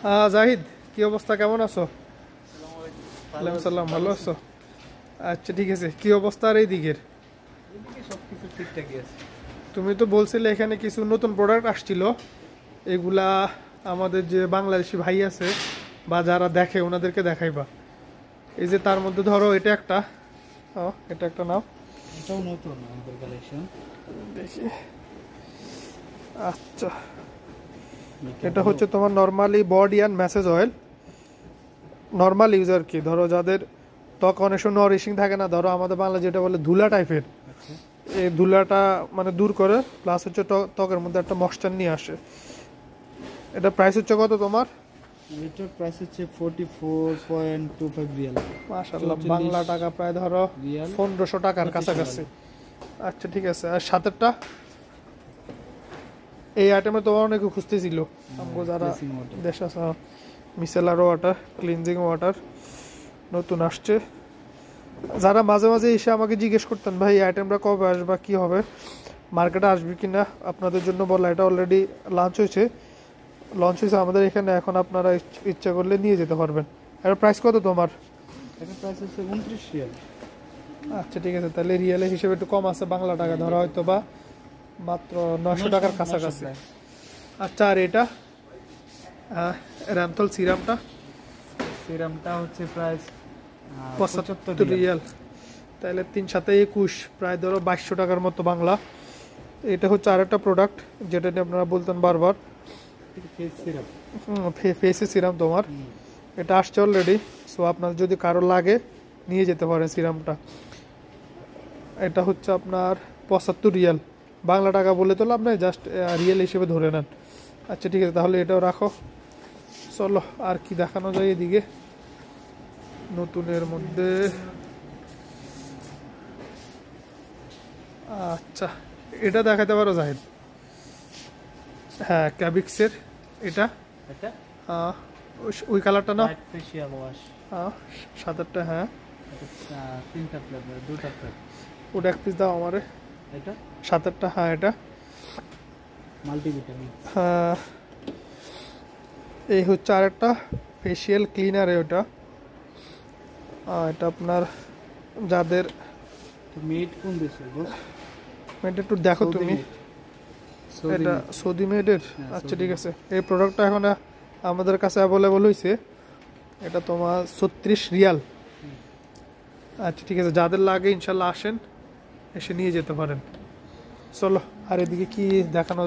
জাহিদ, কি অবস্থা, কেমন আছো? ওয়ালাইকুম সালাম, ভালো আছো? আচ্ছা ঠিক আছে, কি অবস্থা আর এই দিকের? সবকিছু ঠিকঠাকই আছে। তুমি তো বলছিলে এখানে কিছু নতুন প্রোডাক্ট আসছিল, এগুলা আমাদের যে বাংলাদেশি ভাই আছে বা যারা দেখে ওনাদেরকে দেখাইবা। এই যে তার মধ্যে ধরো এটা একটা, এটা একটা নাও, এটাও নতুন আমাদের কালেকশন। দেখি। আচ্ছা, এটা হচ্ছে তোমার normally body and message oil, normal user কি ধরো যাদের ত্বক অনেক সময় নরিশিং থাকে না, ধরো আমাদের বাংলা যেটা বলে ধুলা টাইপের, এই ধুলাটা মানে দূর করে, প্লাস হচ্ছে ত্বকের মধ্যে একটা ময়েশ্চার নিয়ে আসে। এটা প্রাইস হচ্ছে কত তোমার? এটার প্রাইস হচ্ছে 44.25 রিয়াল। মাশাআল্লাহ, বাংলা টাকা প্রায় ধরো 1500 টাকার কাছাকাছি। আচ্ছা ঠিক আছে, আর সাতেরটা এই আইটেমে তোমার অনেকে খুঁজতেছিল, আমগো যারা দেশ আছে। মিসেলার ওয়াটার, ক্লিনজিং ওয়াটার নতুন আসছে। যারা মাঝে মাঝে এসে আমাকে জিজ্ঞেস করতেন ভাই এই আইটেমটা কবে আসবে, কি হবে, মার্কেটে আসবে কি না, আপনাদের জন্য বলা, এটা অলরেডি লঞ্চ হয়েছে আমাদের এখানে। এখন আপনারা ইচ্ছা করলে নিয়ে যেতে পারবেন। এর প্রাইস কত তোমার? এটার প্রাইস হচ্ছে 29 রিয়াল। আচ্ছা ঠিক আছে, তাহলে রিয়ালের হিসেবে একটু কম আছে, বাংলা টাকা ধরা হয়তো বা মাত্র 900 টাকার কাছাকাছি। আচ্ছা, আর এটা র্যামথল সিরামটা হচ্ছে প্রাইস 75 রিয়াল, তাহলে 3 7 21, প্রায় ধরো 2200 টাকার মতো বাংলা। এটা হচ্ছে আরেকটা প্রোডাক্ট যেটা নিয়ে আপনারা বলতেন বারবার, ফেসে সিরাম তোমার, এটা আসছে অলরেডি। সো আপনার যদি কারো লাগে নিয়ে যেতে পারেন সিরামটা। এটা হচ্ছে আপনার 75 রিয়াল, বাংলা টাকা বলে তো লাভ নাই, জাস্ট রিয়েল হিসেবে ধরে নেন। আচ্ছা ঠিক আছে, তাহলে এটাও রাখো। চলো আর কি দেখানো যায় এদিকে নতুনের মধ্যে। আচ্ছা, এটা দেখাতে পারো জাহিদ? হ্যাঁ, ক্যাবিক্সের এটা, ওই কালারটা না, ফেশিয়াল ওয়াশ। সাদারটা, হ্যাঁ তিনটা ফ্লেভার, দুটো ফ্লেভার। ওটা এক পিস দাও আমারে। এটা সাদারটা, হ্যাঁ এটা মাল্টিভিটামিন। হ্যাঁ, এই হচ্ছে আরেকটা ফেশিয়াল ক্লিনার, ওটা এটা আপনার যাদের মেড কোন দেশে বস? এটা একটু দেখো তুমি, এটা সৌদি মেডের। আচ্ছা ঠিক আছে, এই প্রোডাক্টটা এখন আমাদের কাছে অ্যাভেলেবল হয়েছে, এটা তোমার 36 রিয়াল। আচ্ছা ঠিক আছে, যাদের লাগে ইনশাল্লাহ আসেন, এসে নিয়ে যেতে পারেন। চলো আর এদিকে কি দেখানো